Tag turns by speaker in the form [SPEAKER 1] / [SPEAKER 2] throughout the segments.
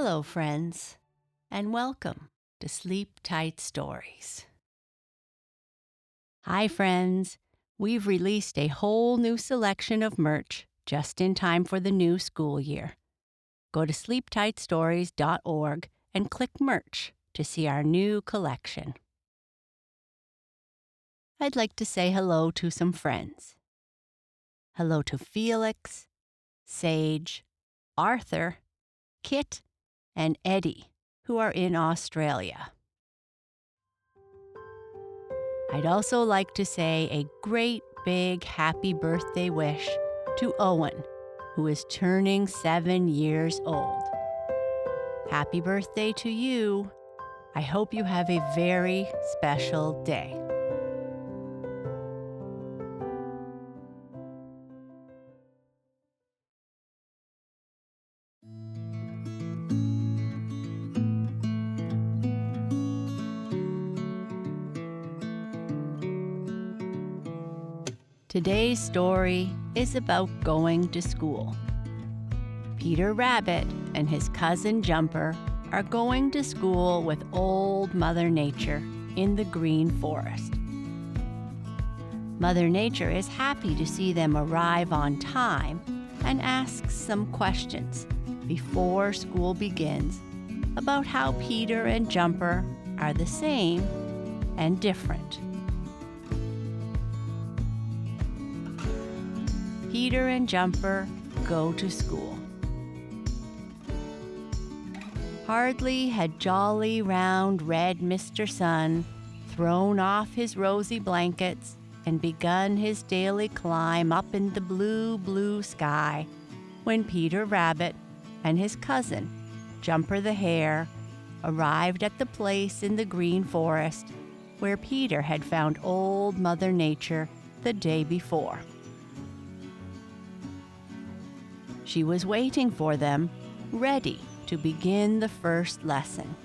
[SPEAKER 1] Hello, friends, and welcome to Sleep Tight Stories. Hi, friends. We've released a whole new selection of merch just in time for the new school year. Go to sleeptightstories.org and click merch to see our new collection. I'd like to say hello to some friends. Hello to Felix, Sage, Arthur, Kit, and Eddie, who are in Australia. I'd also like to say a great big happy birthday wish to Owen, who is turning 7 years old. Happy birthday to you. I hope you have a very special day. Today's story is about going to school. Peter Rabbit and his cousin Jumper are going to school with Old Mother Nature in the green forest. Mother Nature is happy to see them arrive on time and asks some questions before school begins about how Peter and Jumper are the same and different. Peter and Jumper go to school. Hardly had jolly, round, red Mr. Sun thrown off his rosy blankets and begun his daily climb up in the blue, blue sky when Peter Rabbit and his cousin, Jumper the Hare, arrived at the place in the green forest where Peter had found Old Mother Nature the day before. She was waiting for them, ready to begin the first lesson.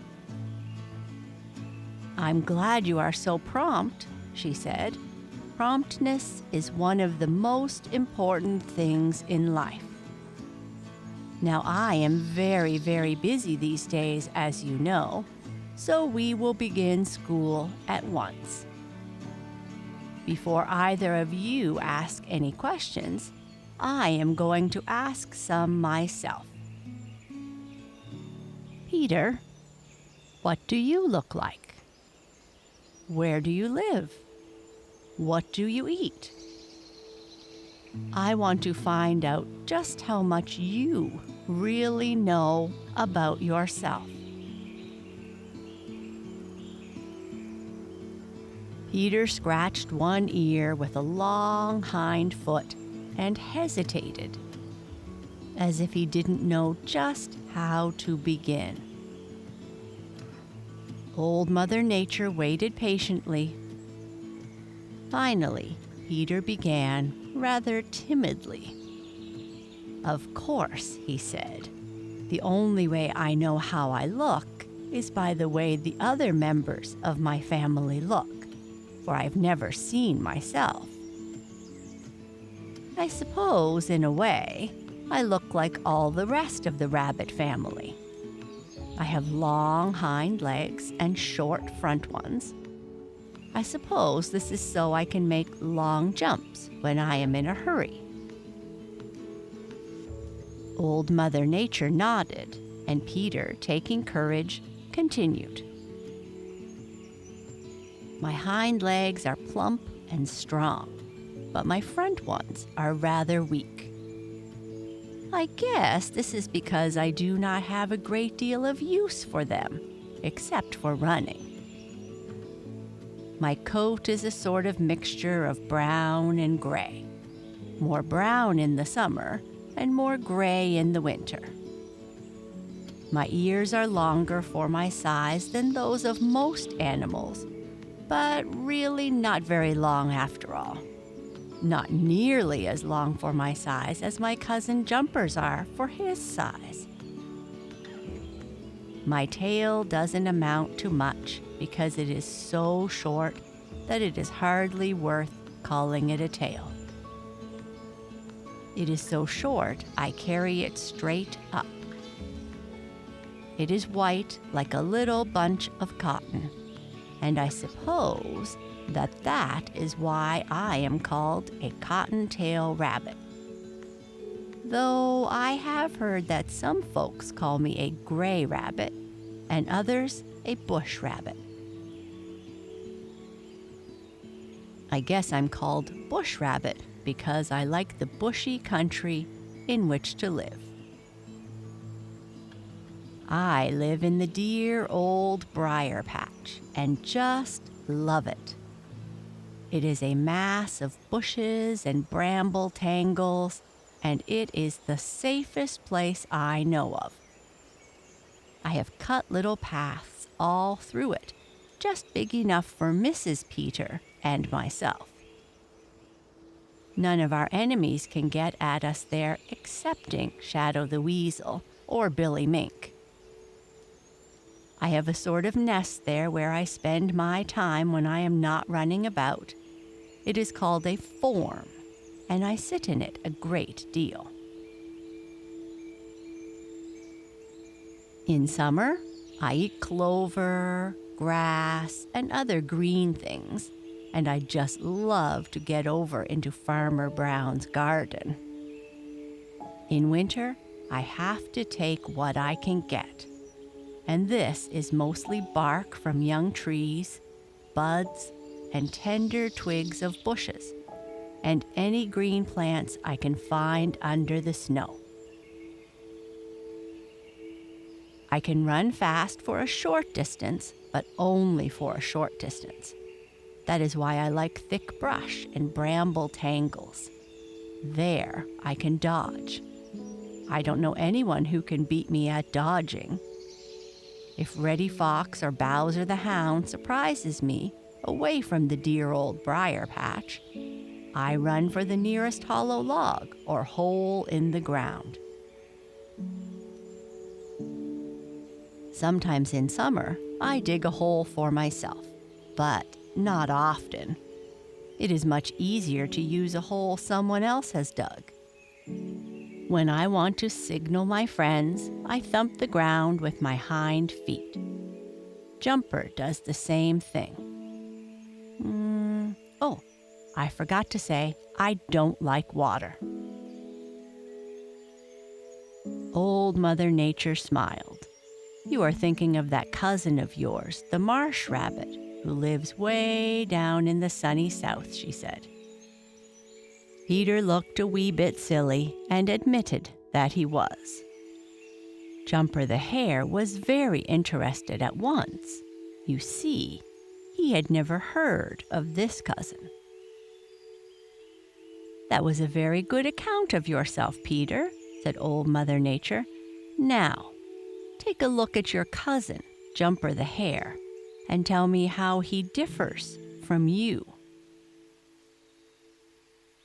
[SPEAKER 1] "I'm glad you are so prompt," she said. "Promptness is one of the most important things in life. Now, I am very, very busy these days, as you know, so we will begin school at once. Before either of you ask any questions, I am going to ask some myself. Peter, what do you look like? Where do you live? What do you eat? I want to find out just how much you really know about yourself." Peter scratched one ear with a long hind foot and hesitated, as if he didn't know just how to begin. Old Mother Nature waited patiently. Finally, Peter began rather timidly. "Of course," he said, "the only way I know how I look is by the way the other members of my family look, for I've never seen myself. I suppose, in a way, I look like all the rest of the rabbit family. I have long hind legs and short front ones. I suppose this is so I can make long jumps when I am in a hurry." Old Mother Nature nodded, and Peter, taking courage, continued. "My hind legs are plump and strong, but my front ones are rather weak. I guess this is because I do not have a great deal of use for them, except for running. My coat is a sort of mixture of brown and gray, more brown in the summer and more gray in the winter. My ears are longer for my size than those of most animals, but really not very long after all. Not nearly as long for my size as my cousin Jumper's are for his size. My tail doesn't amount to much because it is so short that it is hardly worth calling it a tail. It is so short I carry it straight up. It is white like a little bunch of cotton, and I suppose that is why I am called a cottontail rabbit. Though I have heard that some folks call me a gray rabbit and others a bush rabbit. I guess I'm called bush rabbit because I like the bushy country in which to live. I live in the dear old briar patch and just love it. It is a mass of bushes and bramble tangles, and it is the safest place I know of. I have cut little paths all through it, just big enough for Mrs. Peter and myself. None of our enemies can get at us there excepting Shadow the Weasel or Billy Mink. I have a sort of nest there where I spend my time when I am not running about. It is called a form, and I sit in it a great deal. In summer, I eat clover, grass, and other green things, and I just love to get over into Farmer Brown's garden. In winter, I have to take what I can get, and this is mostly bark from young trees, buds, and tender twigs of bushes, and any green plants I can find under the snow. I can run fast for a short distance, but only for a short distance. That is why I like thick brush and bramble tangles. There I can dodge. I don't know anyone who can beat me at dodging. If Reddy Fox or Bowser the Hound surprises me away from the dear old briar patch, I run for the nearest hollow log or hole in the ground. Sometimes in summer, I dig a hole for myself, but not often. It is much easier to use a hole someone else has dug. When I want to signal my friends, I thump the ground with my hind feet. Jumper does the same thing. Oh, I forgot to say, I don't like water. Old Mother Nature smiled. You are thinking of that cousin of yours, the marsh rabbit, who lives way down in the sunny south, she said. Peter looked a wee bit silly and admitted that he was. Jumper the Hare was very interested at once. You see, he had never heard of this cousin. That was a very good account of yourself, Peter, said Old Mother Nature. Now, take a look at your cousin, Jumper the Hare, and tell me how he differs from you.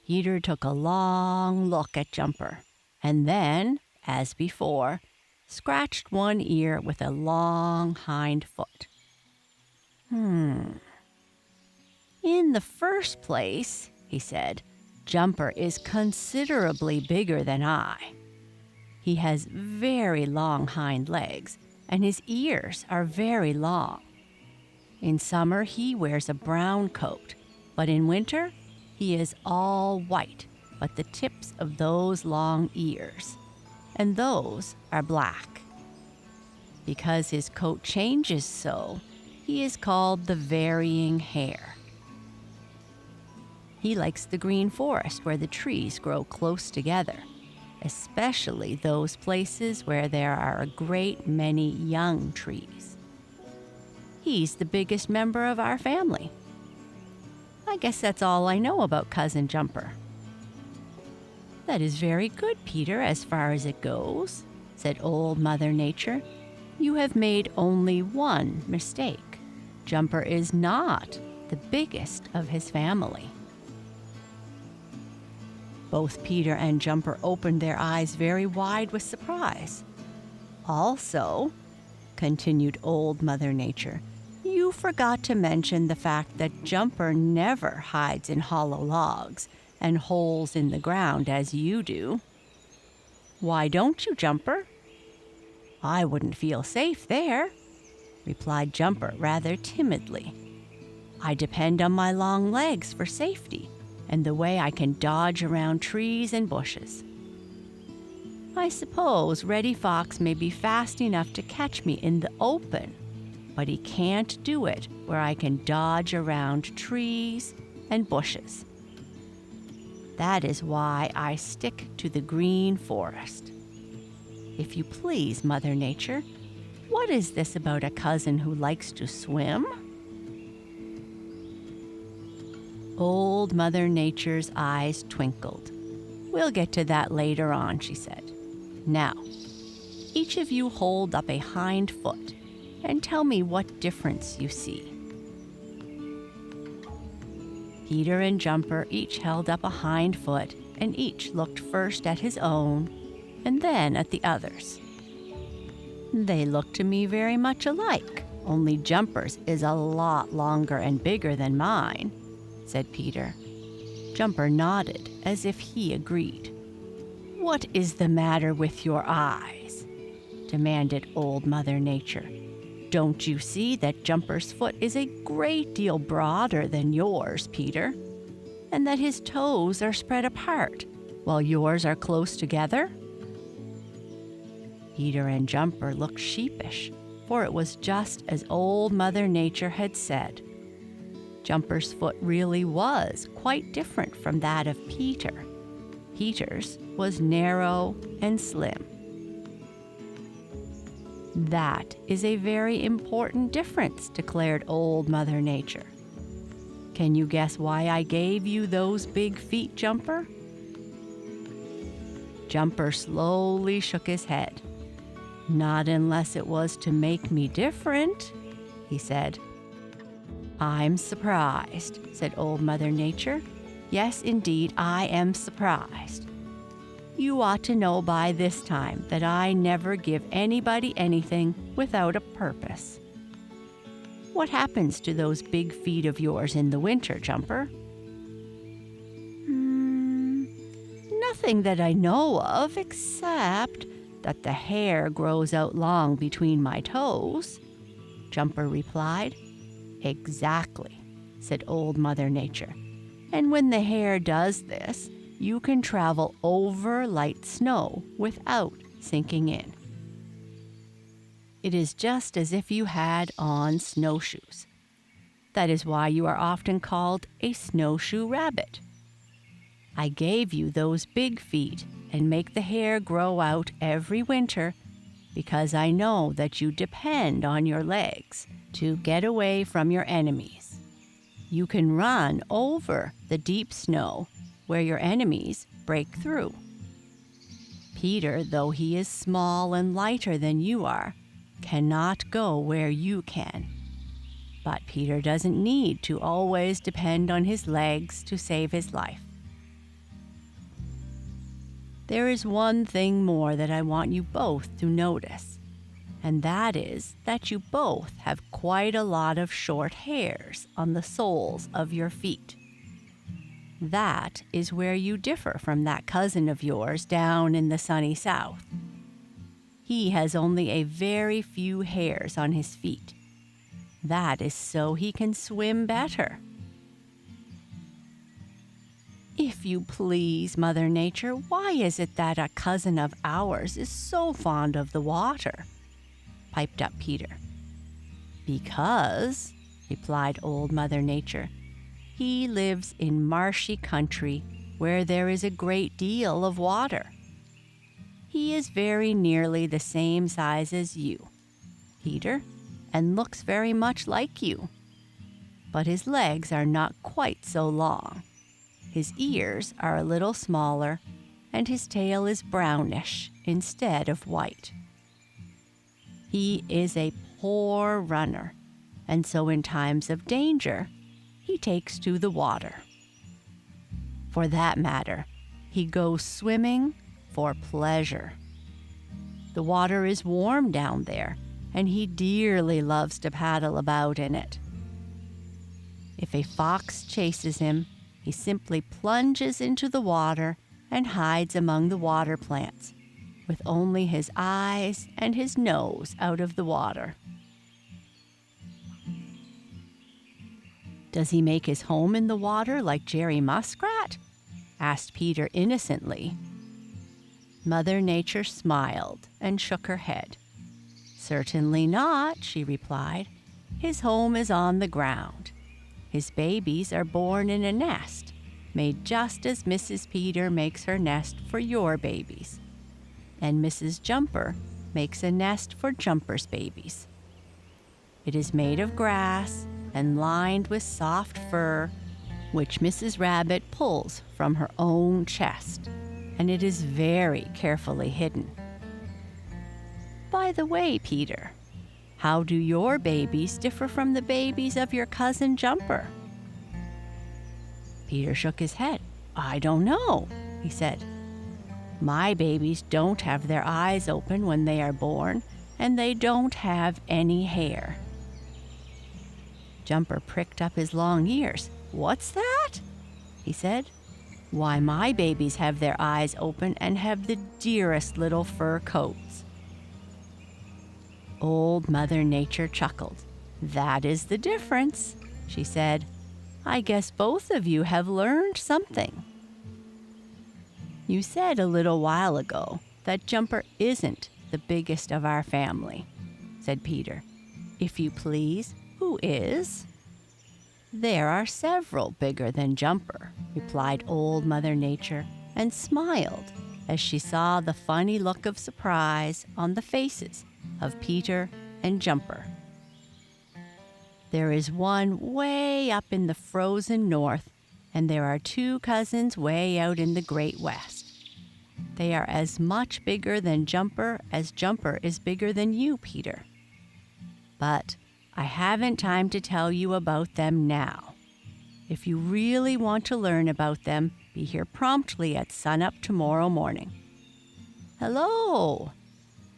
[SPEAKER 1] Peter took a long look at Jumper, and then, as before, scratched one ear with a long hind foot. In the first place, he said, Jumper is considerably bigger than I. He has very long hind legs, and his ears are very long. In summer, he wears a brown coat, but in winter, he is all white, but the tips of those long ears, and those are black. Because his coat changes so, he is called the varying hare. He likes the green forest where the trees grow close together, especially those places where there are a great many young trees. He's the biggest member of our family. I guess that's all I know about Cousin Jumper. That is very good, Peter, as far as it goes, said Old Mother Nature. You have made only one mistake. Jumper is not the biggest of his family. Both Peter and Jumper opened their eyes very wide with surprise. Also, continued Old Mother Nature, you forgot to mention the fact that Jumper never hides in hollow logs and holes in the ground as you do. Why don't you, Jumper? I wouldn't feel safe there," replied Jumper rather timidly. "I depend on my long legs for safety and the way I can dodge around trees and bushes. I suppose Reddy Fox may be fast enough to catch me in the open, but he can't do it where I can dodge around trees and bushes. That is why I stick to the green forest. If you please, Mother Nature, what is this about a cousin who likes to swim?" Old Mother Nature's eyes twinkled. "We'll get to that later on," she said. "Now, each of you hold up a hind foot and tell me what difference you see." Peter and Jumper each held up a hind foot, and each looked first at his own and then at the others. "They look to me very much alike, only Jumper's is a lot longer and bigger than mine," said Peter. Jumper nodded as if he agreed. "What is the matter with your eyes?" demanded Old Mother Nature. "Don't you see that Jumper's foot is a great deal broader than yours, Peter, and that his toes are spread apart while yours are close together?" Peter and Jumper looked sheepish, for it was just as Old Mother Nature had said. Jumper's foot really was quite different from that of Peter. Peter's was narrow and slim. "That is a very important difference," declared Old Mother Nature. "Can you guess why I gave you those big feet, Jumper?" Jumper slowly shook his head. "Not unless it was to make me different," he said. "I'm surprised," said Old Mother Nature. "Yes, indeed, I am surprised. You ought to know by this time that I never give anybody anything without a purpose. What happens to those big feet of yours in the winter, Jumper?" Nothing that I know of, except that the hair grows out long between my toes," Jumper replied. "Exactly," said Old Mother Nature. "And when the hair does this, you can travel over light snow without sinking in. It is just as if you had on snowshoes. That is why you are often called a snowshoe rabbit. I gave you those big feet and make the hair grow out every winter because I know that you depend on your legs to get away from your enemies. You can run over the deep snow where your enemies break through. Peter, though he is small and lighter than you are, cannot go where you can. But Peter doesn't need to always depend on his legs to save his life. There is one thing more that I want you both to notice, and that is that you both have quite a lot of short hairs on the soles of your feet. That is where you differ from that cousin of yours down in the sunny south. He has only a very few hairs on his feet. That is so he can swim better. If you please, Mother Nature, why is it that a cousin of ours is so fond of the water?" piped up Peter. "Because," replied Old Mother Nature, "he lives in marshy country where there is a great deal of water. He is very nearly the same size as you, Peter, and looks very much like you. But his legs are not quite so long. His ears are a little smaller, and his tail is brownish instead of white. He is a poor runner, and so in times of danger, he takes to the water. For that matter, he goes swimming for pleasure. The water is warm down there, and he dearly loves to paddle about in it. If a fox chases him, he simply plunges into the water and hides among the water plants, with only his eyes and his nose out of the water. "Does he make his home in the water like Jerry Muskrat?" asked Peter innocently. Mother Nature smiled and shook her head. "Certainly not," she replied. "His home is on the ground. His babies are born in a nest, made just as Mrs. Peter makes her nest for your babies. And Mrs. Jumper makes a nest for Jumper's babies. It is made of grass and lined with soft fur, which Mrs. Rabbit pulls from her own chest, and it is very carefully hidden. By the way, Peter, how do your babies differ from the babies of your cousin Jumper?" Peter shook his head. "I don't know," he said. "My babies don't have their eyes open when they are born, and they don't have any hair." Jumper pricked up his long ears. "What's that?" he said. "Why, my babies have their eyes open and have the dearest little fur coats." Old Mother Nature chuckled. "That is the difference," she said. "I guess both of you have learned something." "You said a little while ago that Jumper isn't the biggest of our family," said Peter. "If you please, who is?" "There are several bigger than Jumper," replied Old Mother Nature, and smiled as she saw the funny look of surprise on the faces of Peter and Jumper. "There is one way up in the frozen north, and there are two cousins way out in the great west. They are as much bigger than Jumper as Jumper is bigger than you, Peter. But I haven't time to tell you about them now. If you really want to learn about them, be here promptly at sunup tomorrow morning. Hello!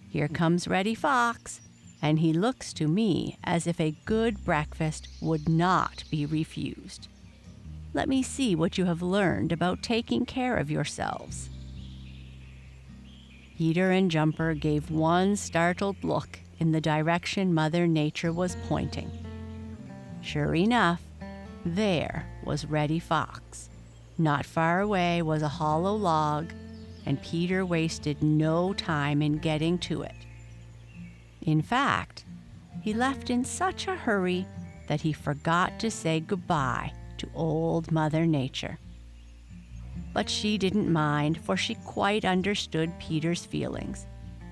[SPEAKER 1] Here comes Reddy Fox, and he looks to me as if a good breakfast would not be refused. Let me see what you have learned about taking care of yourselves." Peter and Jumper gave one startled look in the direction Mother Nature was pointing. Sure enough, there was Reddy Fox. Not far away was a hollow log, and Peter wasted no time in getting to it. In fact, he left in such a hurry that he forgot to say goodbye to Old Mother Nature. But she didn't mind, for she quite understood Peter's feelings,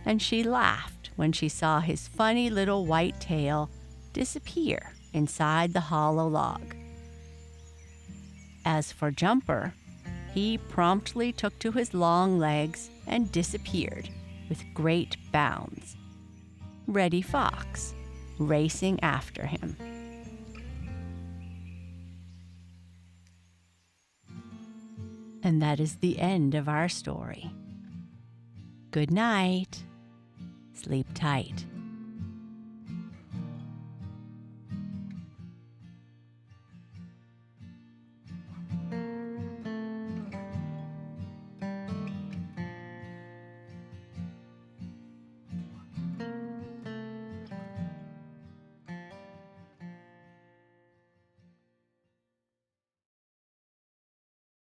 [SPEAKER 1] and she laughed when she saw his funny little white tail disappear inside the hollow log. As for Jumper, he promptly took to his long legs and disappeared with great bounds, Reddy Fox racing after him. And that is the end of our story. Good night. Sleep tight.